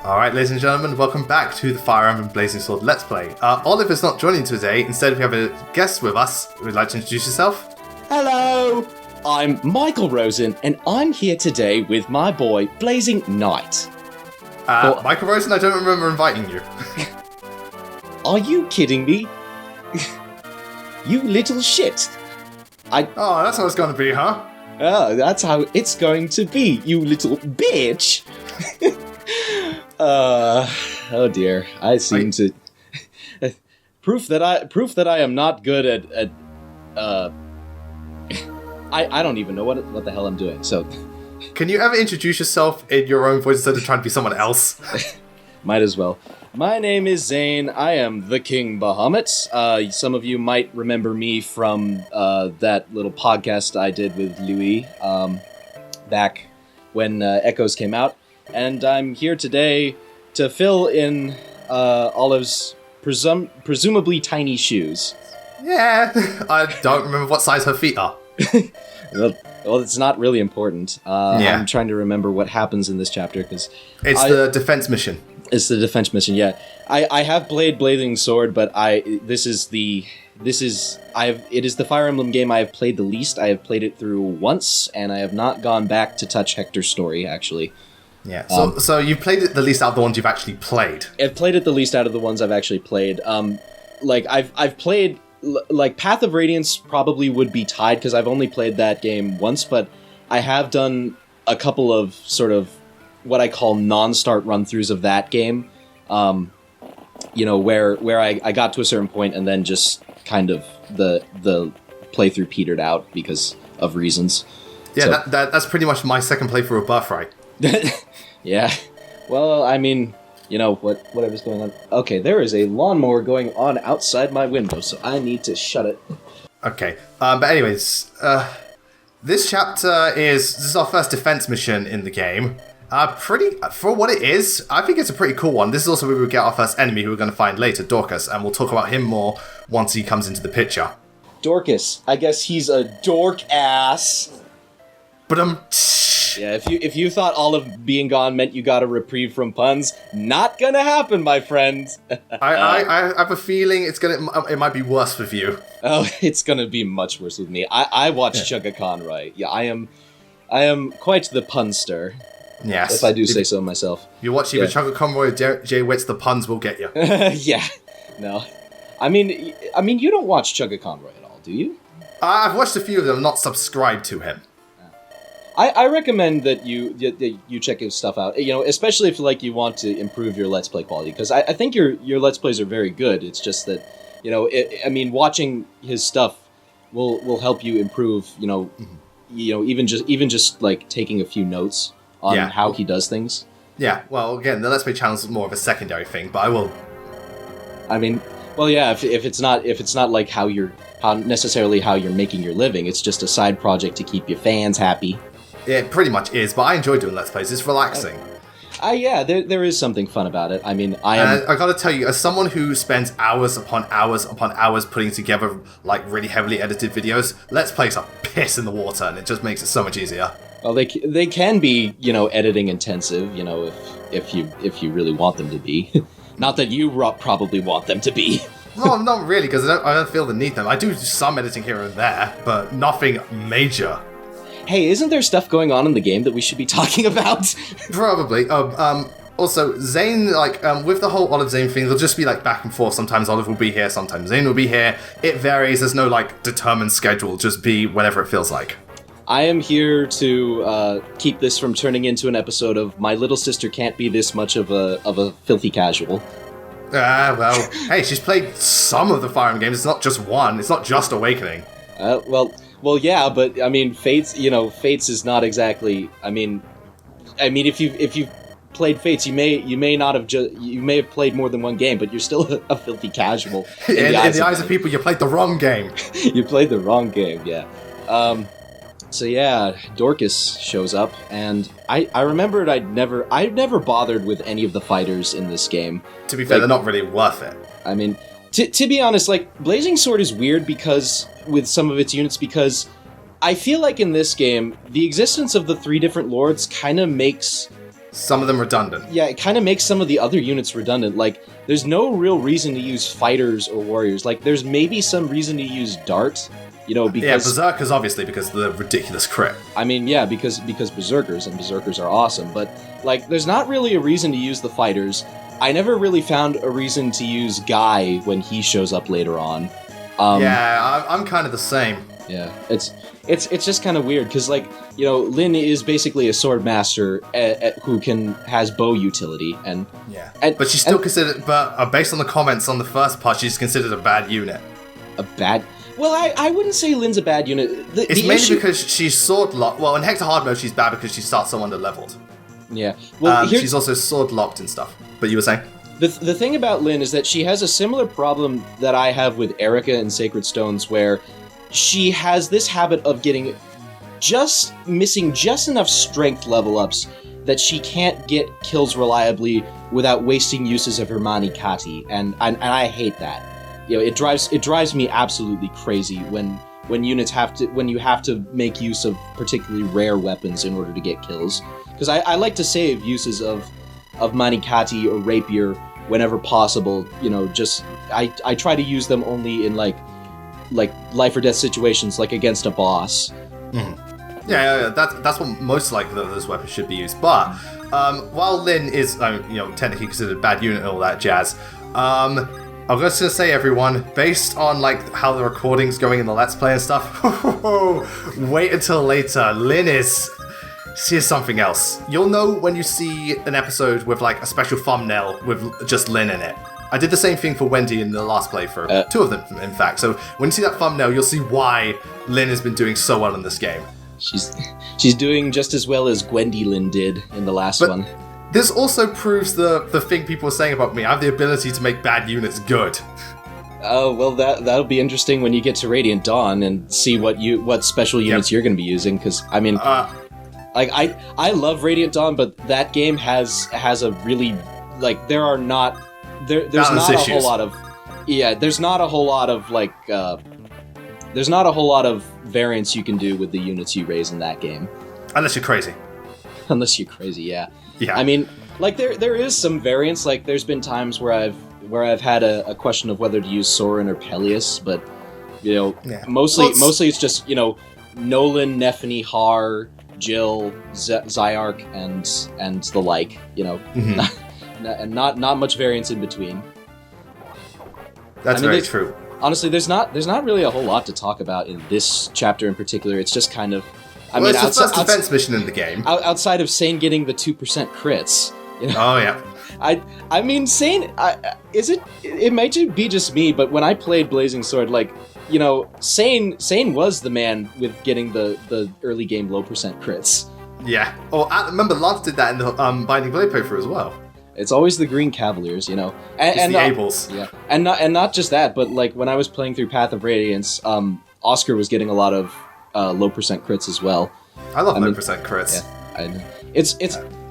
Alright, ladies and gentlemen, welcome back to the Fire Emblem Blazing Sword Let's Play. Oliver's not joining today. Instead, we have a guest with us. Would you like to introduce yourself? Hello! I'm Micheal Rosen, and I'm here today with my boy, Blazing Knight. Micheal Rosen, I don't remember inviting you. Are you kidding me? You little shit. Oh, that's how it's going to be, huh? Oh, that's how it's going to be, you little bitch. Oh dear. I seem to proof that I am not good at I don't even know what the hell I'm doing. So can you ever introduce yourself in your own voice instead of trying to be someone else? Might as well. My name is Zane. I am TheKingBahamut. Some of you might remember me from that little podcast I did with Louis back when Echoes came out. And I'm here today to fill in Olive's presumably tiny shoes. Yeah, I don't remember what size her feet are. Well, it's not really important. I'm trying to remember what happens in this chapter because it's the defense mission. It's the defense mission. Yeah, I have played Blazing Sword, but it is the Fire Emblem game I have played the least. I have played it through once, and I have not gone back to touch Hector's story actually. Yeah. So you've played it the least out of the ones you've actually played. I've played it the least out of the ones I've actually played. I've played. Like, Path of Radiance probably would be tied, because I've only played that game once, but I have done a couple of sort of what I call non-start run-throughs of that game, where I got to a certain point and then just kind of the playthrough petered out because of reasons. Yeah, so, that's pretty much my second playthrough of Birthright. Yeah, well, I mean... You know, whatever's going on. Okay, there is a lawnmower going on outside my window, so I need to shut it. Okay, but anyways, this chapter this is our first defense mission in the game. For what it is, I think it's a pretty cool one. This is also where we get our first enemy, who we're going to find later, Dorcas, and we'll talk about him more once he comes into the picture. Dorcas, I guess he's a dork ass. But yeah, if you thought Olive being gone meant you got a reprieve from puns, not gonna happen, my friend. I have a feeling it might be worse with you. Oh, it's gonna be much worse with me. I watch Chugga Conroy. Yeah, I am quite the punster. Yes, if I do say so myself. You watch either Chugga Conroy or Jay Witz, the puns will get you. Yeah, no, I mean you don't watch Chugga Conroy at all, do you? I've watched a few of them. I'm not subscribed to him. I recommend that you check his stuff out, especially if you want to improve your Let's Play quality, because I think your Let's Plays are very good. It's just that, watching his stuff will help you improve, even just like taking a few notes on how he does things. Yeah, well, again, the Let's Play channel is more of a secondary thing, but I will... I mean, well, yeah, if it's not like how you're making your living, it's just a side project to keep your fans happy. Yeah, it pretty much is, but I enjoy doing Let's Plays. It's relaxing. Yeah, there is something fun about it. I mean, I gotta tell you, as someone who spends hours upon hours upon hours putting together, like, really heavily edited videos, Let's Plays are piss in the water, and it just makes it so much easier. Well, they can be, editing intensive, if you really want them to be. Not that you probably want them to be. No, not really, because I don't feel the need them. I do some editing here and there, but nothing major. Hey, isn't there stuff going on in the game that we should be talking about? Probably. Also, Zane, with the whole Olive Zane thing, they'll just be, back and forth. Sometimes Olive will be here, sometimes Zane will be here. It varies. There's no, determined schedule. Just be whenever it feels like. I am here to keep this from turning into an episode of My Little Sister Can't Be This Much of a Filthy Casual. Well, hey, she's played some of the Fire Emblem games. It's not just one. It's not just Awakening. Well, yeah, but I mean, Fates is not exactly. I mean, if you've played Fates, you may have played more than one game, but you're still a filthy casual. In the eyes of people, you played the wrong game. You played the wrong game, yeah. So yeah, Dorcas shows up, and I remembered I'd never bothered with any of the fighters in this game. To be fair, they're not really worth it. I mean, to be honest, Blazing Sword is weird with some of its units, because I feel like in this game, the existence of the 3 different lords kind of makes some of them redundant. Yeah, it kind of makes some of the other units redundant. Like, there's no real reason to use fighters or warriors. Like, there's maybe some reason to use dart, because... Yeah, berserkers, obviously, because of the ridiculous crit. I mean, yeah, because berserkers, and berserkers are awesome, but, like, there's not really a reason to use the fighters. I never really found a reason to use Guy when he shows up later on. I'm kind of the same. Yeah, it's just kind of weird because, like, Lyn is basically a sword master who has bow utility, but she's still considered. But based on the comments on the first part, she's considered a bad unit. A bad? Well, I wouldn't say Lyn's a bad unit. It's mainly because she's sword locked. Well, in Hector hard mode, she's bad because she starts so under-leveled. Yeah. Well, she's also sword locked and stuff. But you were saying? The thing about Lyn is that she has a similar problem that I have with Erica in Sacred Stones, where she has this habit of missing just enough strength level ups that she can't get kills reliably without wasting uses of her Mani Kati, and I hate that. It drives me absolutely crazy when you have to make use of particularly rare weapons in order to get kills. Because I like to save uses of Mani Kati or Rapier whenever possible. I try to use them only in like life or death situations, like against a boss. Mm-hmm. Yeah, that's what most like those weapons should be used. But while Lyn is technically considered a bad unit and all that jazz, I'm just gonna say, everyone, based on like how the recording's going in the Let's Play and stuff, wait until later. Lyn is something else. You'll know when you see an episode with like a special thumbnail with just Lyn in it. I did the same thing for Wendy in the last playthrough. 2 of them, in fact. So when you see that thumbnail, you'll see why Lyn has been doing so well in this game. She's doing just as well as Gwendolyn did in the last one. This also proves the thing people are saying about me. I have the ability to make bad units good. Oh, well, that'll be interesting when you get to Radiant Dawn and see what special units you're going to be using. Because I mean, I love Radiant Dawn, but that game has a really there's not a whole lot of there's not a whole lot of there's not a whole lot of variance you can do with the units you raise in that game. Unless you're crazy. Unless you're crazy, yeah. Yeah. I mean, there is some variance. Like, there's been times where I've had a question of whether to use Sorin or Peleus, but mostly it's just Nolan, Nephany, Har, Jill, Zyark, and the like. And not much variance in between. That's very true. Honestly, there's not really a whole lot to talk about in this chapter in particular. It's just kind of, it's the first defense mission in the game. Outside of Sane getting the 2% crits. Oh yeah. I mean, Sane. It might be just me, but when I played Blazing Sword, Sane was the man with getting the early game low percent crits. Yeah. Oh, I remember Lance did that in the Binding Blade playthrough as well. It's always the Green Cavaliers, and the Ables. Yeah, and not just that, but like when I was playing through Path of Radiance, Oscar was getting a lot of low percent crits as well. I love low percent crits. Yeah,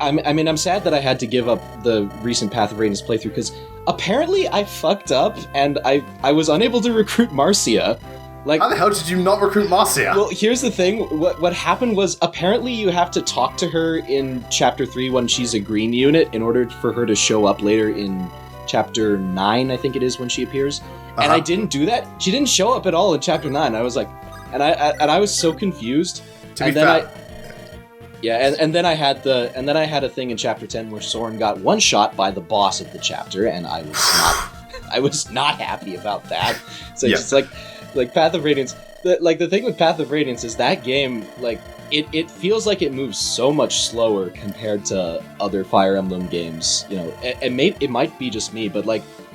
I'm sad that I had to give up the recent Path of Radiance playthrough because apparently I fucked up and I was unable to recruit Marcia. How the hell did you not recruit Marcia? Well, here's the thing. What happened was apparently you have to talk to her in Chapter 3 when she's a green unit in order for her to show up later in Chapter 9, I think it is, when she appears. Uh-huh. And I didn't do that. She didn't show up at all in Chapter 9. I was like, and I was so confused. And then I had a thing in Chapter 10 where Soren got one shot by the boss of the chapter, and I was not happy about that. So it's like Path of Radiance, the thing with Path of Radiance is that game, it feels like it moves so much slower compared to other Fire Emblem games. It might be just me, but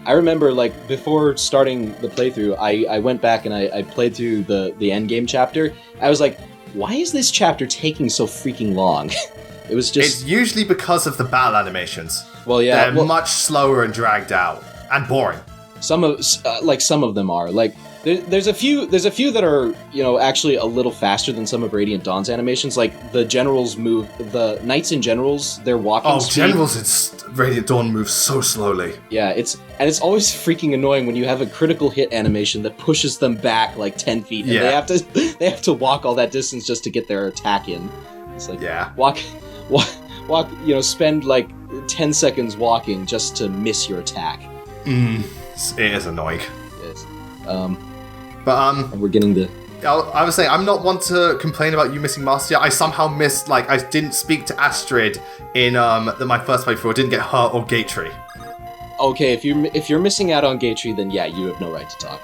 I remember before starting the playthrough, I went back and I played through the end game chapter. I was like, why is this chapter taking so freaking long? It was just... It's usually because of the battle animations. Well, yeah. They're much slower and dragged out and boring. Some of them are There's a few that are, actually a little faster than some of Radiant Dawn's animations. Like the generals move, the knights and generals, their walking speed. Generals in Radiant Dawn move so slowly. Yeah, it's always freaking annoying when you have a critical hit animation that pushes them back 10 feet, and they have to walk all that distance just to get their attack in. It's spend like 10 seconds walking just to miss your attack. It is annoying. Yes. But and we're getting the... I was saying, I'm not one to complain about you missing Master. I somehow missed, like, I didn't speak to Astrid in my first playthrough. I didn't get her or Gatry. Okay, if you're missing out on Gatry, then yeah, you have no right to talk.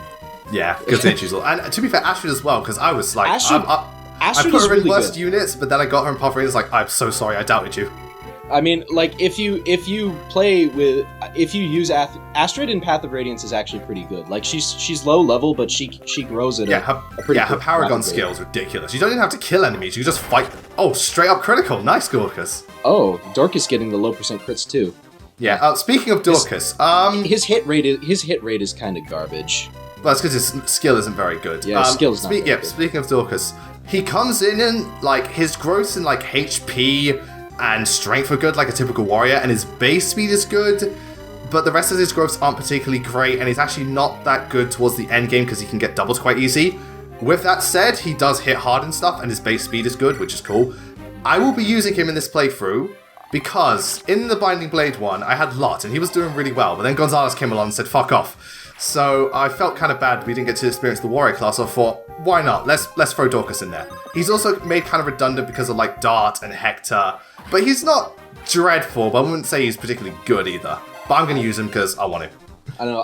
Yeah, because they choose all. And to be fair, Astrid as well, because I was like, Astrid I put her in really worst good. units, but then I got her in Path of Radiance, like, I'm so sorry, I doubted you. I mean, like, if you use Astrid in Path of Radiance is actually pretty good. Like, she's low level, but she grows at her Paragon skill is ridiculous. You don't even have to kill enemies, you just fight them. Oh, straight up critical. Nice, Dorcas. Oh, Dorcas getting the low percent crits too. Yeah, speaking of Dorcas, his hit rate is kind of garbage. Well, it's because his skill isn't very good. Yeah, his skill's not very good. Speaking of Dorcas, he comes in and, like, his growth in, like, HP and strength are good, like a typical warrior, and his base speed is good, but the rest of his growths aren't particularly great, and he's actually not that good towards the end game because he can get doubles quite easy. With that said, he does hit hard and stuff, and his base speed is good, which is cool. I will be using him in this playthrough, because in the Binding Blade one, I had Lot, and he was doing really well, but then Gonzalez came along and said, fuck off. So I felt kind of bad we didn't get to experience the warrior class, so I thought, why not? Let's throw Dorcas in there. He's also made kind of redundant because of, like, Dart and Hector, but he's not dreadful, but I wouldn't say he's particularly good either. But I'm going to use him because I want to. I don't know,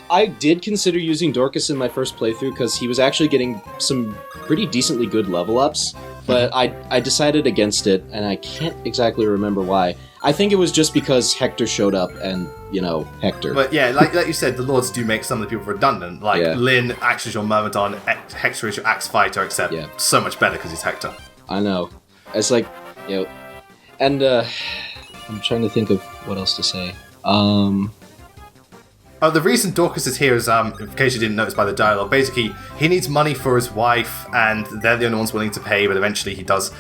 I did consider using Dorcas in my first playthrough because he was actually getting some pretty decently good level ups, but I decided against it, and I can't exactly remember why. I think it was just because Hector showed up, and, Hector. But yeah, like you said, the Lords do make some of the people redundant. Like, Lyn acts as your Myrmidon, Hector is your Axe Fighter, except so much better because he's Hector. I know. It's like, and I'm trying to think of what else to say. Oh, the reason Dorcas is here is, in case you didn't notice by the dialogue, basically, he needs money for his wife, and they're the only ones willing to pay, but eventually he does,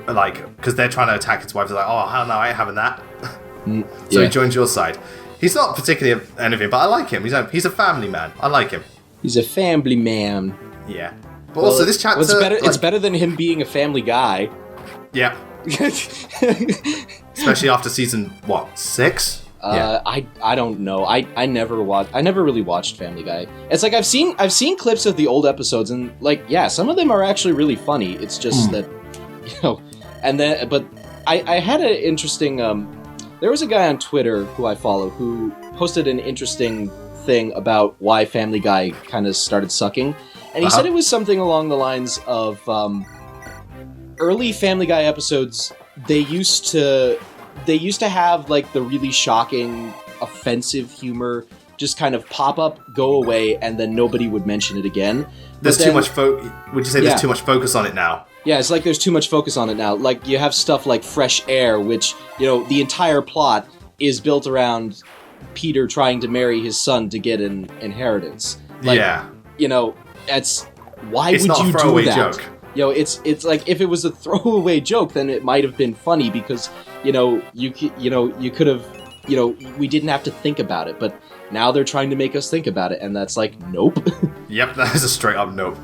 like, because they're trying to attack his wife, they're like, oh, hell no, I ain't having that. So he joins your side. He's not particularly anything, but I like him. He's a family man. I like him. He's a family man. Yeah. But also, this chapter... It's better than him being a family guy. Yeah. Especially after season, 6? I don't know. I never really watched Family Guy. It's like I've seen clips of the old episodes, and like, yeah, some of them are actually really funny. It's just that, but I had an interesting, there was a guy on Twitter who I follow who posted an interesting thing about why Family Guy kind of started sucking. And he said it was something along the lines of, early Family Guy episodes, they used to have, like, the really shocking, offensive humor just kind of pop up, go away, and then nobody would mention it again. There's too much would you say there's too much focus on it now? Yeah, it's like there's too much focus on it now. Like, you have stuff like Fresh Air, which, the entire plot is built around Peter trying to marry his son to get an inheritance. Like, it's... Why would you do that? It's not a throwaway joke. It's like, if it was a throwaway joke, then it might have been funny because, you could have, we didn't have to think about it, but now they're trying to make us think about it, and that's like, nope. Yep, that is a straight up nope.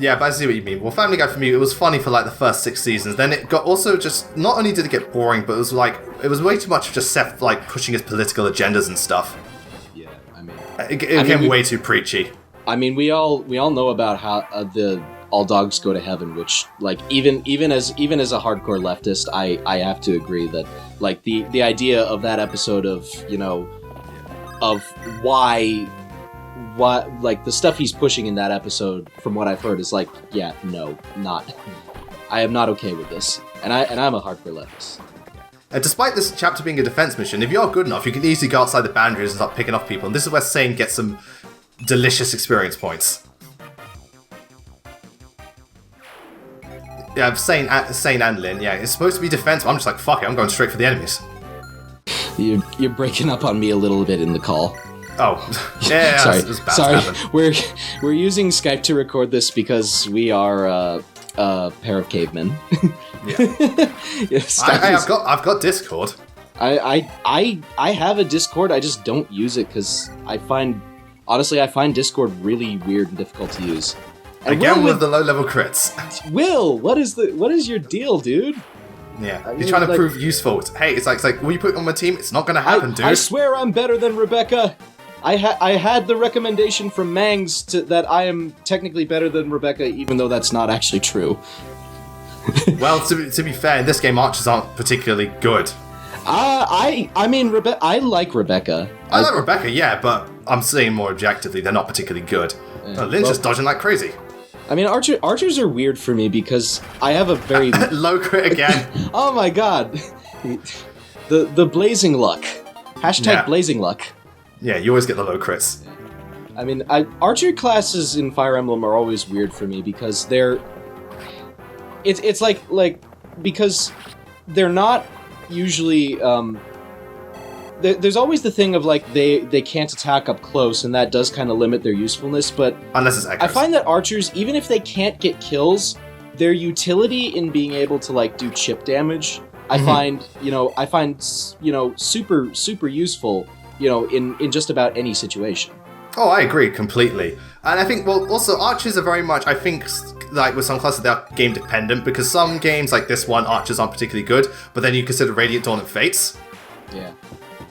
Yeah, but I see what you mean. Well, Family Guy for me, it was funny for like the first 6 seasons. Then it got also just, not only did it get boring, but it was way too much of just Seth like pushing his political agendas and stuff. Yeah, I mean, it became way too preachy. I mean, we all know about how the All Dogs Go to Heaven, which, like, even as a hardcore leftist, I have to agree that, like, the idea of that episode of, of why, like, the stuff he's pushing in that episode, from what I've heard, is like, yeah, no, not. I am not okay with this, and I'm a hardcore leftist. And despite this chapter being a defense mission, if you're good enough, you can easily go outside the boundaries and start picking off people, and this is where Sane gets some delicious experience points. Yeah, Sane and Lyn, yeah, it's supposed to be defense, but I'm just like, fuck it, I'm going straight for the enemies. You're breaking up on me a little bit in the call. Oh, yeah, sorry, it was bad to happen. We're using Skype to record this because we are a pair of cavemen. Yeah. I've got Discord. I have a Discord, I just don't use it because I find Discord really weird and difficult to use. And again with the low level crits. Will, what is your deal, dude? Yeah, he's trying to prove useful. Hey, it's like, will you put on my team? It's not gonna happen, dude. I swear I'm better than Rebecca. I had the recommendation from Mangs that I am technically better than Rebecca, even though that's not actually true. Well, to be fair, in this game, archers aren't particularly good. I mean, I like Rebecca. I like Rebecca, yeah, but I'm saying more objectively, they're not particularly good. Lynn's just dodging like crazy. I mean, archers are weird for me because I have a very... Low crit again. Oh my god. The blazing luck. Hashtag blazing luck. Yeah, you always get the low crits. I mean, archer classes in Fire Emblem are always weird for me because they're... It's like because they're not usually... There's always the thing of, like, they can't attack up close, and that does kind of limit their usefulness, but... Unless it's echoes. I find that archers, even if they can't get kills, their utility in being able to, like, do chip damage, I find super, super useful, in just about any situation. Oh, I agree completely. And I think, well, also, archers are very much, I think, like, with some classes, they're game dependent, because some games, like this one, archers aren't particularly good, but then you consider Radiant Dawn and Fates. Yeah.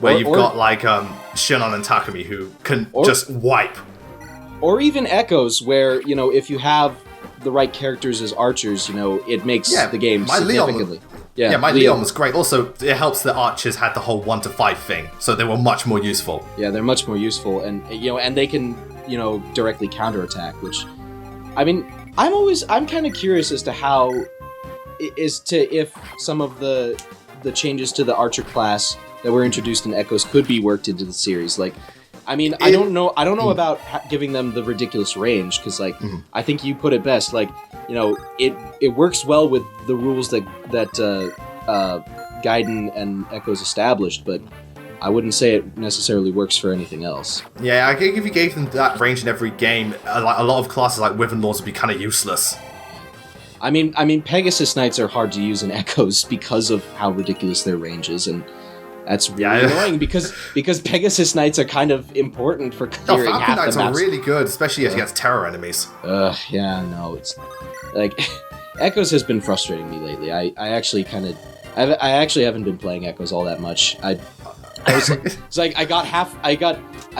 Where you've got, like, Shinon and Takumi who can just wipe. Or even Echoes, where, if you have the right characters as archers, it makes the game significantly. Leon was great. Also, it helps that archers had the whole 1 to 5 thing, so they were much more useful. Yeah, they're much more useful, and, and they can, directly counterattack, which, I mean, I'm kind of curious as to how, if some of the changes to the archer class that were introduced in Echoes could be worked into the series. Like, I mean, I don't know about giving them the ridiculous range, because, like, I think you put it best. Like, it works well with the rules that Gaiden and Echoes established, but I wouldn't say it necessarily works for anything else. Yeah, I think if you gave them that range in every game, like a lot of classes like Wyvern Lords would be kind of useless. I mean, Pegasus Knights are hard to use in Echoes because of how ridiculous their range is, and that's really annoying because Pegasus Knights are kind of important for clearing half the maps. Falcon Knights are really good, especially against terror enemies. It's like Echoes has been frustrating me lately. I actually haven't been playing Echoes all that much. It's like I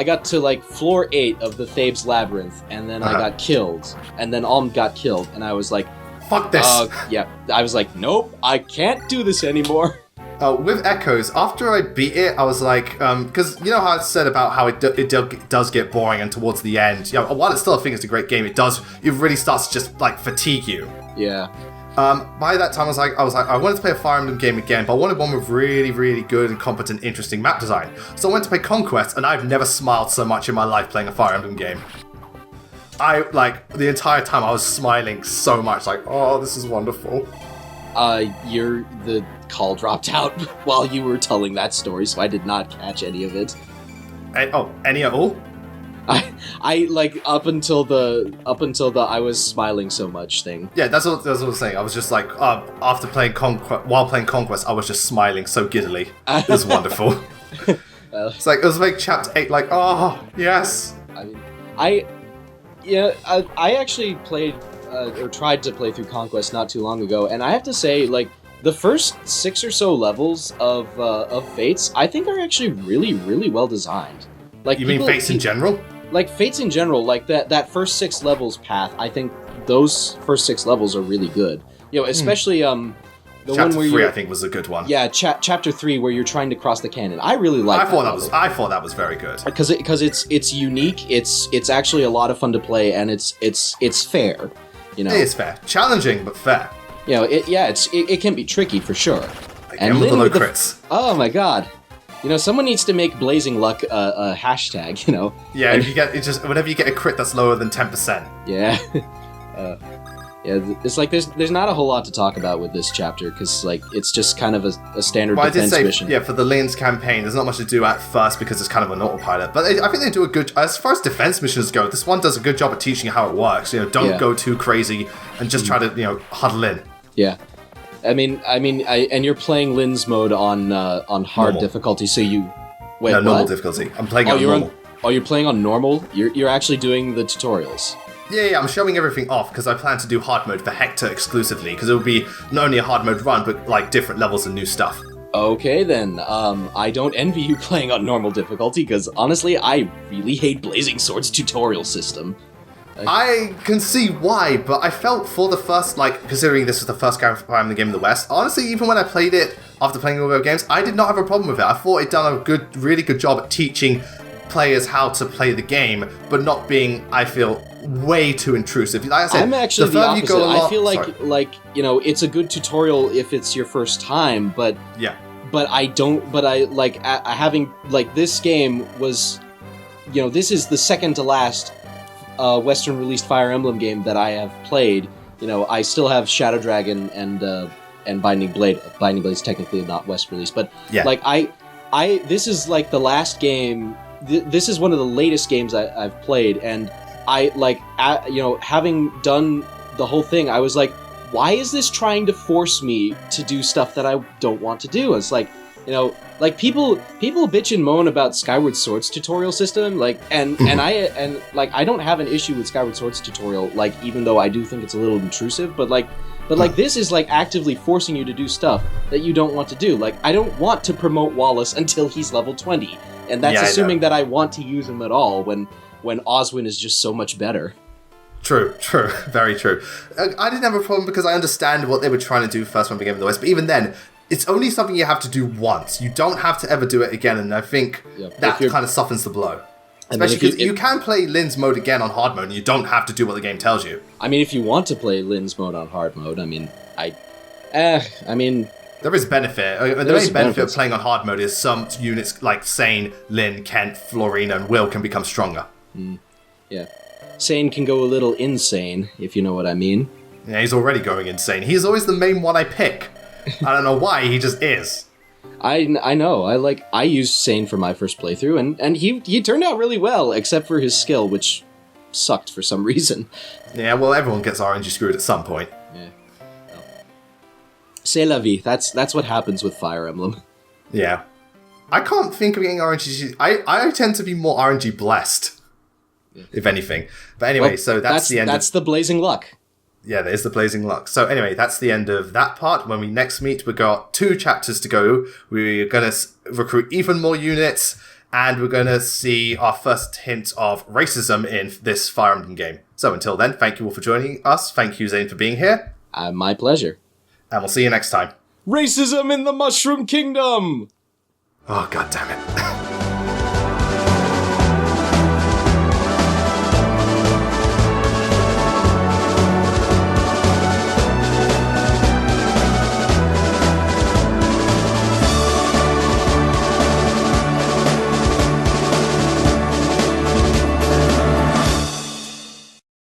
got to like floor 8 of the Thebes Labyrinth, and then I got killed, and then Alm got killed, and I was like, fuck this. I was like, nope, I can't do this anymore. With Echoes, after I beat it, I was like, because you know how I said about how it does get boring, and towards the end, while it's still, I think it's a great game, it really starts to just like fatigue you. Yeah. By that time, I was like, I wanted to play a Fire Emblem game again, but I wanted one with really, really good and competent, interesting map design. So I went to play Conquest, and I've never smiled so much in my life playing a Fire Emblem game. The entire time I was smiling so much, like, oh, this is wonderful. The call dropped out while you were telling that story, so I did not catch any of it. Any at all? I like up until the I was smiling so much thing. Yeah, that's what I was saying. I was just like, after playing while playing Conquest, I was just smiling so giddily. It was wonderful. It's like, it was like chapter 8, like, oh, yes. I mean, I actually played or tried to play through Conquest not too long ago, and I have to say, like, the first 6 or so levels of Fates, I think are actually really, really well designed. Like, you mean Fates in general? Like, Fates in general, like that first 6 levels path, I think those first 6 levels are really good. Especially the chapter one where 3, I think, was a good one. Yeah, chapter 3, where you're trying to cross the cannon. I really like that. I thought that was very good. Because it's unique. It's actually a lot of fun to play, and it's fair. It is fair, challenging but fair. It can be tricky for sure. And with the low crits. Oh my god. Someone needs to make Blazing Luck a hashtag, Yeah, if you get whenever you get a crit that's lower than 10%. Yeah. It's like there's not a whole lot to talk about with this chapter, because like it's just kind of a standard defense mission. Yeah, for the Lynn's campaign, there's not much to do at first because it's kind of an autopilot. But I think they do a good, as far as defense missions go, this one does a good job at teaching you how it works. Don't go too crazy and just try to huddle in. Yeah. I mean, and you're playing Lynn's mode on hard normal difficulty, so you... Wait, no, normal difficulty. I'm playing on normal. You're playing on normal? You're actually doing the tutorials? Yeah, I'm showing everything off because I plan to do hard mode for Hector exclusively, because it will be not only a hard mode run, but like different levels and new stuff. Okay then, I don't envy you playing on normal difficulty, because honestly, I really hate Blazing Swords tutorial system. I can see why, but I felt for the first, considering this was the first Fire Emblem game in the West, honestly, even when I played it after playing all the games, I did not have a problem with it. I thought it done a really good job at teaching players how to play the game, but not being, I feel, way too intrusive. Like I said, I'm actually the opposite. I feel Sorry. It's a good tutorial if it's your first time, but yeah. But having this game was, this is the second to last Western released Fire Emblem game that I have played. I still have Shadow Dragon and Binding Blade. Binding Blade's technically not West released, but yeah. This is the last game. This is one of the latest games I've played, and having done the whole thing, I was like, why is this trying to force me to do stuff that I don't want to do? It's people bitch and moan about Skyward Sword's tutorial system, I don't have an issue with Skyward Sword's tutorial, even though I do think it's a little intrusive, but this is actively forcing you to do stuff that you don't want to do. I don't want to promote Wallace until he's level 20, and that's assuming that I want to use him at all when Oswin is just so much better. True, very true. I didn't have a problem because I understand what they were trying to do first when we began in the West, but even then, it's only something you have to do once. You don't have to ever do it again, and I think that kind of softens the blow. Especially because you can play Lynn's mode again on hard mode, and you don't have to do what the game tells you. I mean, if you want to play Lynn's mode on hard mode, there is benefit. The main benefit of playing on hard mode is some units like Sane, Lynn, Kent, Florina, and Will can become stronger. Yeah. Sane can go a little insane, if you know what I mean. Yeah, he's already going insane. He's always the main one I pick. I don't know why, he just is. I know. I used Sane for my first playthrough, and he turned out really well, except for his skill, which sucked for some reason. Yeah, well, everyone gets RNG screwed at some point. Yeah. Well. C'est la vie. That's what happens with Fire Emblem. Yeah. I can't think of getting RNG. I tend to be more RNG blessed. If anything. But anyway, so that's the end. That's the blazing luck. Yeah, there's the blazing luck. So anyway, that's the end of that part. When we next meet, we've got 2 chapters to go. We're going to recruit even more units, and we're going to see our first hint of racism in this Fire Emblem game. So until then, thank you all for joining us. Thank you, Zane, for being here. My pleasure. And we'll see you next time. Racism in the Mushroom Kingdom! Oh, God damn it.